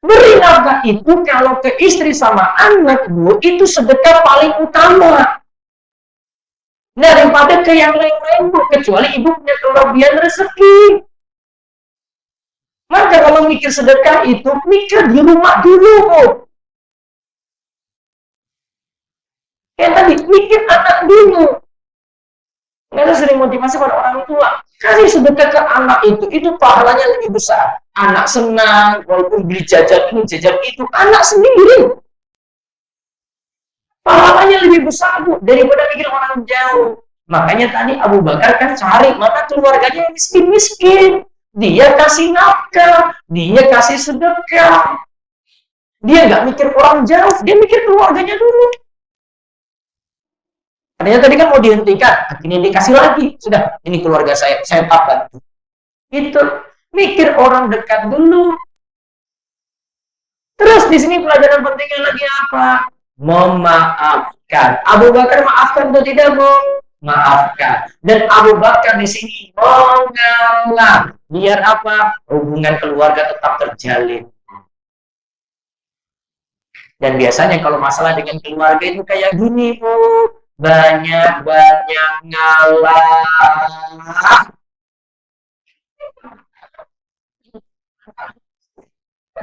Beri nafkah itu kalau ke istri sama anak Bu, itu sedekah paling utama. Daripada ke yang lain-lain Bu, kecuali ibu punya kelebihan rezeki. Maka kalau mikir sedekah itu, mikir di rumah dulu Bu. Kayak tadi, mikir anak dulu. Kita sering motivasi pada orang tua, kasih sedekah ke anak itu pahalanya lebih besar. Anak senang, walaupun beli jajan ini, jajan itu, anak sendiri. Pahalanya lebih besar Bu, daripada mikir orang jauh. Makanya tadi Abu Bakar kan cari mana keluarganya yang miskin-miskin. Dia kasih nafkah, dia kasih sedekah. Dia nggak mikir orang jauh, dia mikir keluarganya dulu. Ternyata tadi kan mau dihentikan, akhirnya dikasih lagi. Sudah, ini keluarga saya tapkan. Itu mikir orang dekat dulu. Terus di sini pelajaran pentingnya lagi apa? Memaafkan. Abu Bakar maafkan atau tidak, Bu? Maafkan. Dan Abu Bakar di sini mengalah. Biar apa? Hubungan keluarga tetap terjalin. Dan biasanya kalau masalah dengan keluarga itu kayak gini, Bu. Banyak-banyak ngalah.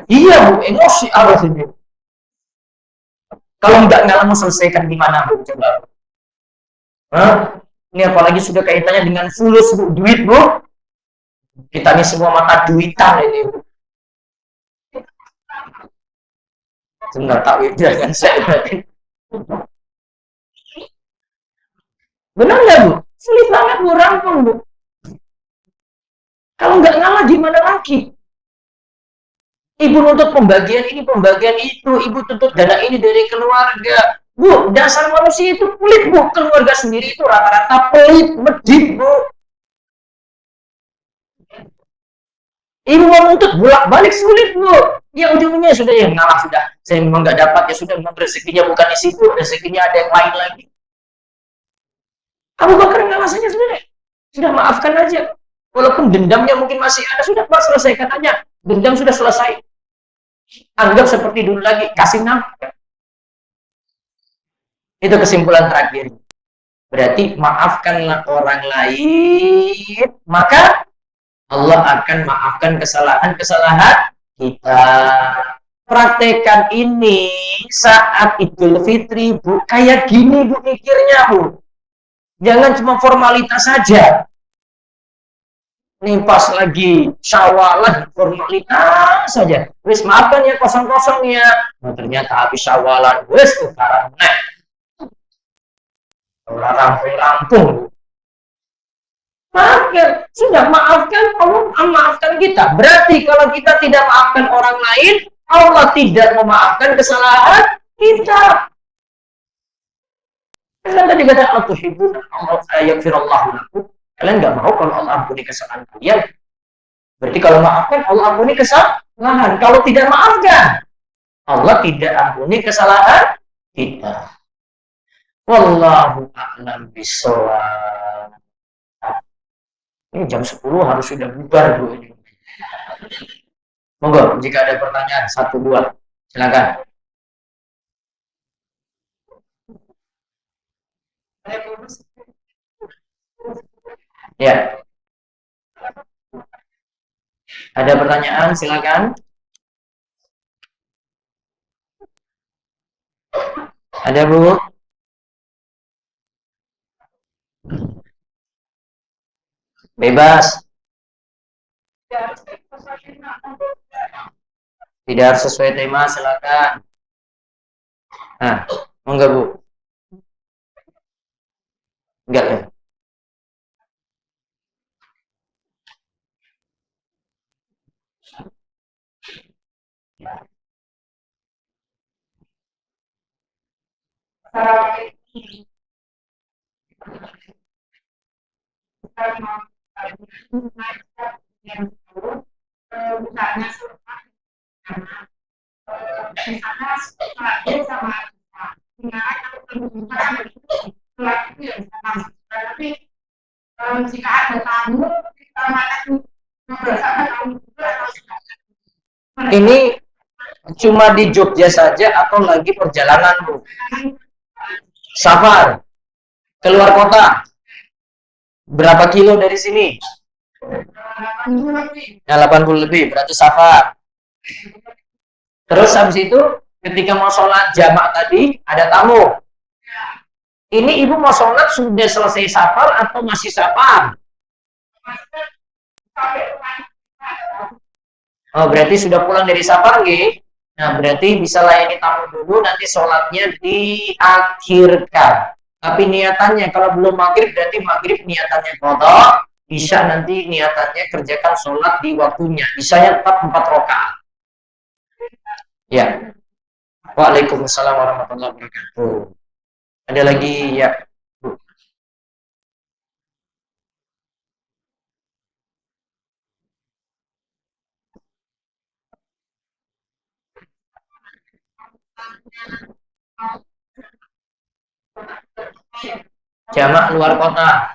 Iya Bu, emosi apa sih? Kalau nggak ngalah mau selesaikan gimana Bu? Coba. Hah? Ini apalagi sudah kaitannya dengan fulus Bu, duit Bu. Kita ini semua mata duitan ini Bu. Nggak tahu itu dengan saya berarti. Benar nggak Bu? Sulit banget Bu rampung Bu. Kalau nggak ngalah gimana lagi? Ibu nuntut pembagian ini, pembagian itu, ibu tuntut dana ini dari keluarga. Bu, dasar manusia itu pelit Bu, keluarga sendiri itu rata-rata pelit, medit Bu. Ibu mau nuntut bolak-balik sulit Bu. Ya ujungnya sudah yang ngalah sudah. Saya memang nggak dapat ya sudah, memang rezekinya bukan di situ, rezekinya ada yang lain lagi. Abu Bakar ngalah saja sudah maafkan aja. Walaupun dendamnya mungkin masih ada, sudah Pak selesaikan aja. Dendam sudah selesai. Anggap seperti dulu lagi, kasih nafkah. Itu kesimpulan terakhir. Berarti maafkanlah orang lain, maka Allah akan maafkan kesalahan-kesalahan kita. Praktekan ini saat Idul Fitri Bu, kayak gini Bu mikirnya Bu. Jangan cuma formalitas saja. Nih pas lagi syawalan formalitas saja. Wis maafkan ya kosong-kosong ya. Nah, ternyata habis syawalan wis sekarang orang rampung-rampung. Maafkan. Sudah maafkan, Allah memaafkan kita. Berarti kalau kita tidak maafkan orang lain, Allah tidak memaafkan kesalahan kita. Kalian tadi kata Allah tuhibbuna Allah yaghfirallahu lakum. Kalian nggak mau kalau Allah ampuni kesalahan kalian. Berarti kalau maafkan Allah ampuni kesalahan. Kalau tidak maafkan Allah tidak ampuni kesalahan kita. Wallahu a'lam bishawab. Ini jam 10 harus sudah bubar Bu ini. Monggo jika ada pertanyaan 1-2 silakan. Ya. Ada pertanyaan silakan. Ada Bu? Bebas. Tidak harus sesuai tema, silakan. Nah, enggak Bu? Enggak ya? Jika ada tamu, kita ini cuma di Jogja saja atau lagi perjalanan Bu? Safar keluar kota. Berapa kilo dari sini? Nah, 80 lebih, berarti safar. Terus habis itu ketika mau sholat jamak tadi ada tamu. Ini ibu mau sholat sudah selesai safar atau masih safar? Oh, berarti sudah pulang dari safar nggih? Nah, berarti bisa layani tamu dulu, nanti sholatnya diakhirkan. Tapi niatannya kalau belum maghrib, berarti maghrib niatannya qadha, isya nanti niatannya kerjakan sholat di waktunya. Isyanya tetap 4 rakaat. Ya. Waalaikumsalam warahmatullahi wabarakatuh. Ada lagi ya, Bu. Jamak luar kota.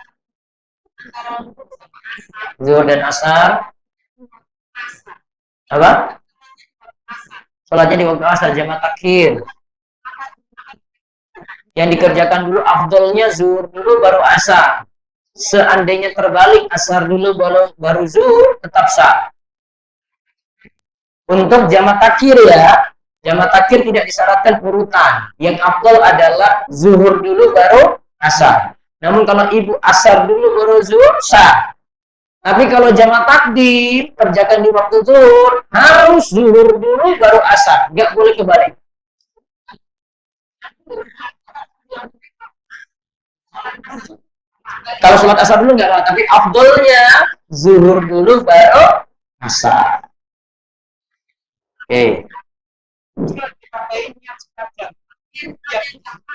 Zuhur dan asar. Apa? Sholatnya di waktu asar, jamak takhir. Yang dikerjakan dulu afdolnya zuhur dulu baru asar. Seandainya terbalik asar dulu baru zuhur tetap sah. Untuk jamak takhir ya, jamak takhir tidak disyaratkan urutan. Yang afdol adalah zuhur dulu baru asar. Namun kalau ibu asar dulu baru zuhur sah. Tapi kalau jamak takdim kerjakan di waktu zuhur, harus zuhur dulu baru asar, nggak boleh kebalik. Kalau sholat asar dulu nggak apa, tapi afdolnya zuhur dulu baru asar. Oke.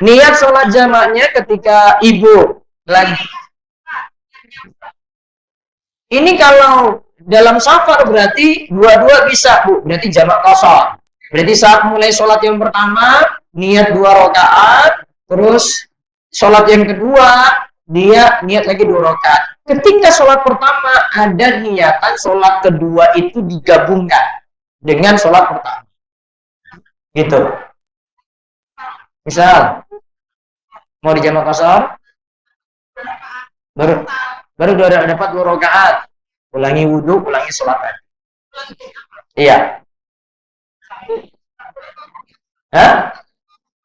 Niat sholat jamaknya ketika ibu lagi. Ini kalau dalam safar berarti dua-dua bisa Bu, berarti jamak qashar. Berarti saat mulai sholat yang pertama niat 2 rakaat, terus sholat yang kedua dia niat lagi 2 rakaat. Ketika sholat pertama ada niatan sholat kedua itu digabungkan dengan sholat pertama. Gitu. Misal mau di jamak qashar baru dapat 2 rakaat. Ulangi wudhu, ulangi sholat. Iya. Hah?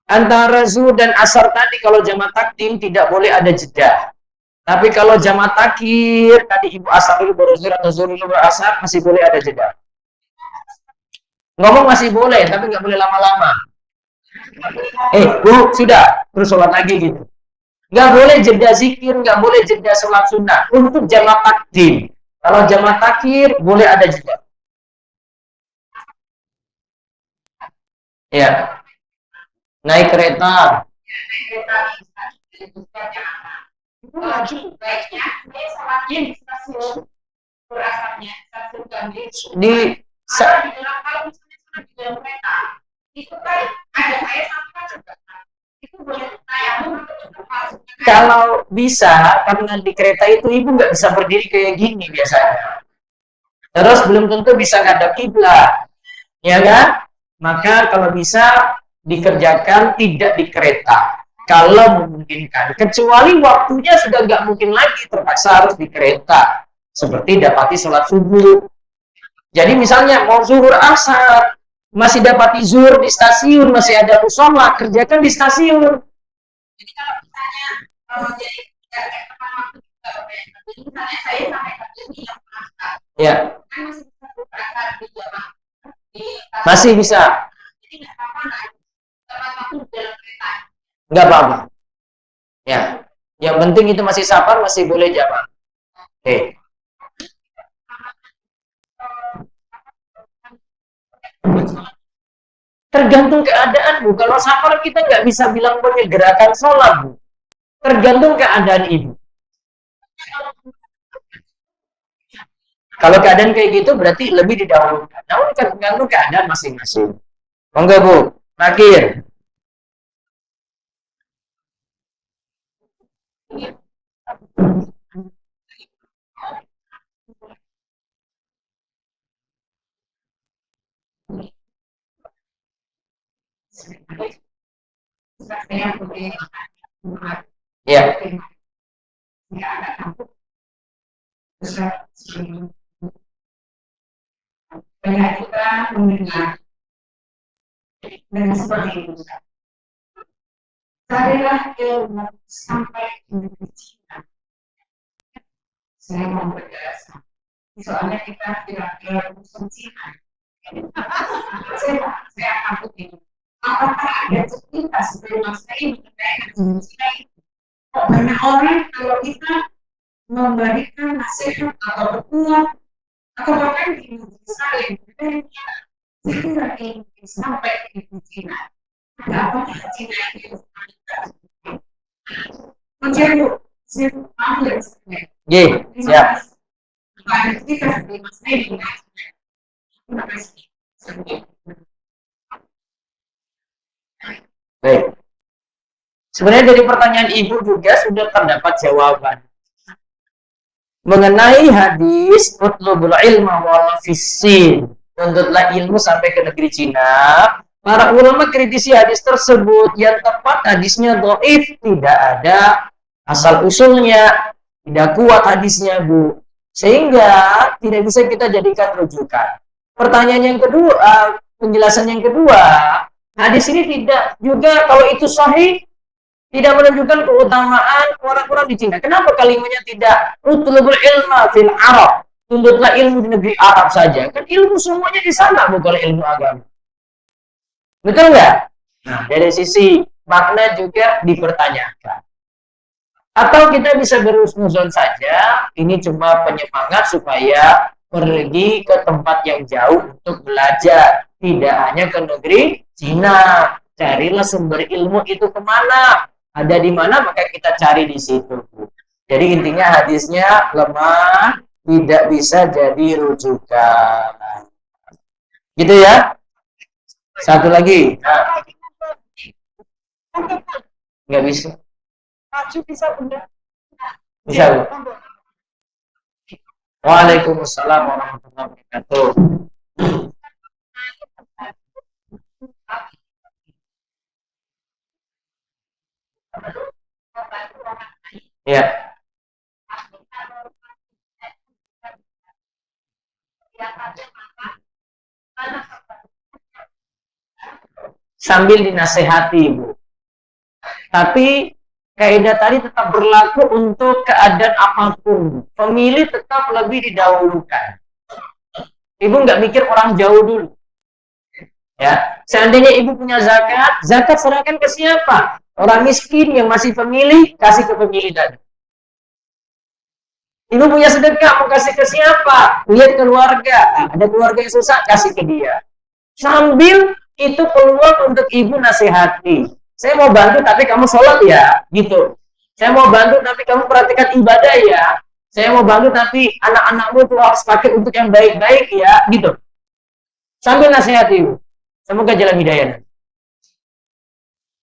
Antara zuhur dan asar tadi kalau jamak takdim tidak boleh ada jeda. Tapi kalau jamak takhir tadi ibu asar dulu baru zuhur atau zuhur dulu baru asar masih boleh ada jeda. Ngomong masih boleh, tapi nggak boleh lama-lama. Bu, sudah, terus sholat lagi gitu. Nggak boleh jeda zikir, nggak boleh jeda sholat sunnah. Untuk jamaah takdim. Kalau jamaah takhir, boleh ada jeda. Ya, naik kereta. Itu lagi baiknya saya sholatnya di stasiun berasapnya stasiun Gambir. Di Karena di dalam kalau misalnya sholat di dalam kereta itu kan ada air sampai juga. Itu boleh tayamum atau juga masuk. kalau bisa, karena di kereta itu ibu nggak bisa berdiri kayak gini biasanya. Terus belum tentu bisa ngadap kiblat, ya kan? Maka kalau bisa dikerjakan tidak di kereta. Kalau memungkinkan, kecuali waktunya sudah nggak mungkin lagi, terpaksa harus di kereta. Seperti dapati sholat subuh. Jadi misalnya mau zuhur asar, masih dapati zuhur di stasiun, masih ada musola, kerjakan di stasiun. Jadi kalau misalnya jadi tidak tepat waktu juga, jadi misalnya saya sampai kerja di jam 4, Ya, kan masih bisa berangkat di jam masih bisa. jadi nggak apa-apa nggak tepat waktu di dalam kereta. Nggak apa-apa. Ya, yang penting itu masih safar, masih boleh jamaah. Oke. Tergantung keadaan, Bu. Kalau safar kita nggak bisa bilang menyegerakan sholat, Bu. Tergantung keadaan ibu. Kalau keadaan kayak gitu berarti lebih didahulukan. Namun tergantung keadaan masing-masing. Monggo, Bu. Nakir. Saya boleh Ya. nggak ada kampung banyak kita mendengar dengan seperti itu. Carilah ilmu sampai di Cina. Saya mau berdasar. Soalnya kita kira-kira musim Cina. Saya akan begini. Apakah ada sepintas dari Mas Said mengenai Cina itu? Banyak orang kalau kita memberikan nasihat atau berbuat atau bahkan di saling sampai di Cina. Ada apa Cina itu? Menjadi Siap. Baik. Sebenarnya dari pertanyaan ibu juga sudah terdapat jawaban. Mengenai hadis utlubul ilma wal fisin, tuntutlah ilmu sampai ke negeri Cina. Para ulama kritisi hadis tersebut. Yang tepat hadisnya dhaif, tidak ada asal usulnya, tidak kuat hadisnya, Bu. Sehingga tidak bisa kita jadikan rujukan. Pertanyaan yang kedua, penjelasan yang kedua, hadis ini tidak juga kalau itu sahih tidak menunjukkan keutamaan orang-orang di Cina. Kenapa kalimatnya tidak utlubul ilma fil Arab? Tuntutlah ilmu di negeri Arab saja. Kan ilmu semuanya di sana, bukan ilmu agama. Betul nggak? Nah, dari sisi makna juga dipertanyakan. Atau kita bisa berhusnuzon saja, ini cuma penyemangat supaya pergi ke tempat yang jauh untuk belajar. Tidak hanya ke negeri Cina. Carilah sumber ilmu itu kemana? Ada di mana, maka kita cari di situ. Jadi intinya hadisnya lemah, tidak bisa jadi rujukan. Gitu ya. Satu lagi. Nah. Nggak bisa. bisa bunda. Bisa, Bu. Waalaikumsalam warahmatullahi wabarakatuh. Ya. Sambil dinasehati, Bu. Tapi kaidah tadi tetap berlaku untuk keadaan apapun. Pemilih tetap lebih didahulukan. Ibu nggak mikir orang jauh dulu. Ya, seandainya ibu punya zakat, zakat serahkan ke siapa? Orang miskin yang masih pemilih, kasih ke pemilih tadi. Ibu punya sedekah, mau kasih ke siapa? Lihat keluarga. Nah, ada keluarga yang susah, kasih ke dia. Sambil itu peluang untuk ibu nasihati. Saya mau bantu tapi kamu sholat ya, gitu. Saya mau bantu tapi kamu perhatikan ibadah ya. Saya mau bantu tapi anak-anakmu tuh harus pakai untuk yang baik-baik ya, gitu. Sambil nasihati ibu. Semoga jalan hidayah.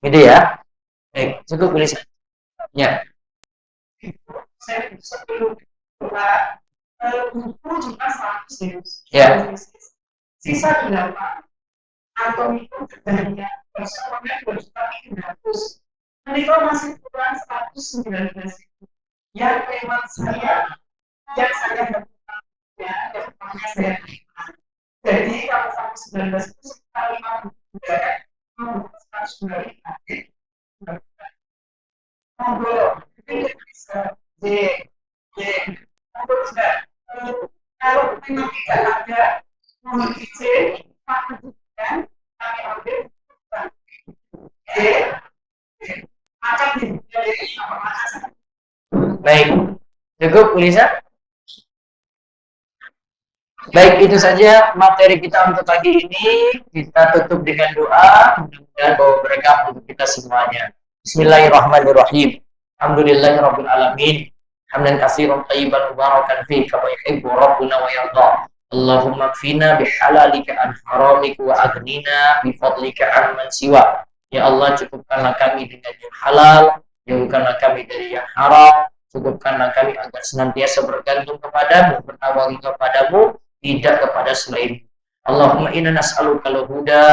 Gitu ya. Baik, cukup tulis. Ya. Saya sebelum buku juga 100 Ya. sisa 8 atau itu terjadinya personalnya 2.300.000 menikah masih kurang 119 yang lewat saya yang saya lakukan ya yang pernah saya terima. Jadi kalau 119 itu sekitar 52 125 ngobrol itu bisa J ngobrol sudah kalau memang tidak ada nomor C pakai kami ambil J akan dibiayai apa saja. Baik, cukup Ulisa. Baik, itu saja materi kita untuk pagi ini. Kita tutup dengan doa, mudah-mudahan bawa berkah untuk kita semuanya. Bismillahirrahmanirrahim. Alhamdulillahirabbil alamin. Hamdan katsiran thayyiban mubarakan fi kama yuhibbu rabbuna wa yarda. Allahumma kfina bihalalika an haramika wa aghnina bifadlika an man siwa. Ya Allah, cukupkanlah kami dengan yang halal, jauhkanlah kami dari yang haram. Cukupkanlah kami agar senantiasa bergantung kepadamu, bertawakal kepadamu, tidak kepada selain. Allahumma inna nas'aluka al-huda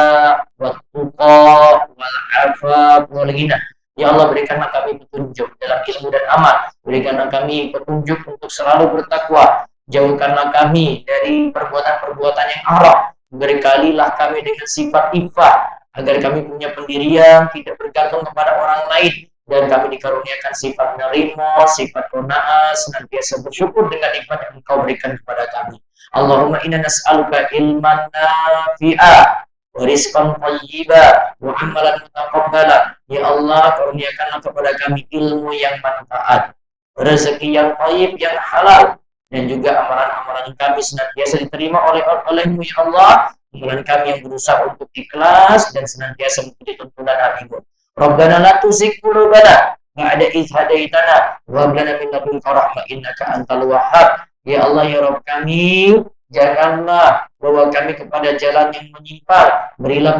wa tuqa wal afaf wal ghina. Ya Allah, berikanlah kami petunjuk dalam ilmu dan amal. Berikanlah kami petunjuk untuk selalu bertakwa. Jauhkanlah kami dari perbuatan-perbuatan yang haram. Berkalilah kami dengan sifat ifah agar kami punya pendirian, tidak bergantung kepada orang lain, dan kami dikaruniakan sifat nerima, sifat qanaah, senantiasa bersyukur dengan nikmat yang Engkau berikan kepada kami. Allahumma inna nas'aluka ilman nafi'a wa rizqan thayyiba wa amalan mutaqabbala. Ya Allah, karuniakanlah kepada kami ilmu yang manfaat, rezeki yang thayyib, yang halal, dan juga amalan-amalan kami senantiasa diterima oleh-Mu ya Allah. Amalan kami yang berusaha untuk ikhlas dan senantiasa mengikuti tuntunan Nabi-Mu. Rabbana la tuzigh qulubana ba'da idh hadaitana wa hab lana min ladunka rahmah innaka antal wahhab. Ya Allah, ya Rabb kami, janganlah bawa kami kepada jalan yang menyimpang. Berilah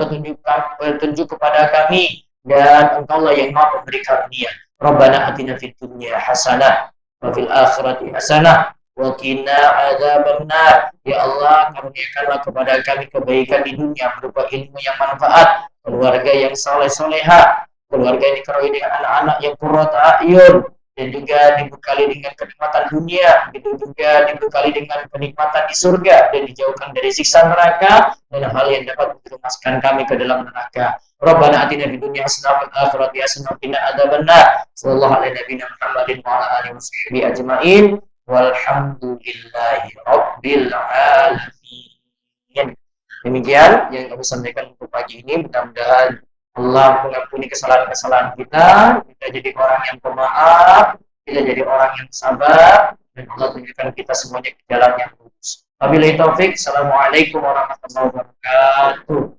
petunjuk kepada kami, dan Engkaulah yang Maha Pemberi karunia. Rabbana atina fid dunya hasanah wa fil akhirati hasanah wa qina adzabannar. Ya Allah, karuniakanlah kepada kami kebaikan di dunia berupa ilmu yang manfaat, keluarga yang saleh-salehah, keluarga yang dikaruniai dengan anak-anak yang qurratu a'yun, dan juga dibekali dengan kenikmatan dunia, itu juga dibekali dengan kenikmatan di surga, dan dijauhkan dari siksa neraka dan hal yang dapat menjerumuskan kami ke dalam neraka. Rabbana atina fid dunya hasanah wa fil akhirati hasanah wa qina adzabannar. Sallallahu alaihi nabiyina Muhammadin wa ala alihi washabihi ajmain. Walhamdulillahi rabbil alamin. Demikian yang kami sampaikan untuk pagi ini. Mudah-mudahan Allah mengampuni kesalahan-kesalahan kita jadi orang yang pemaaf, kita jadi orang yang sabar, dan Allah tunjukkan kita semuanya ke jalan yang lurus. Wabillahi taufik. Assalamualaikum warahmatullahi wabarakatuh.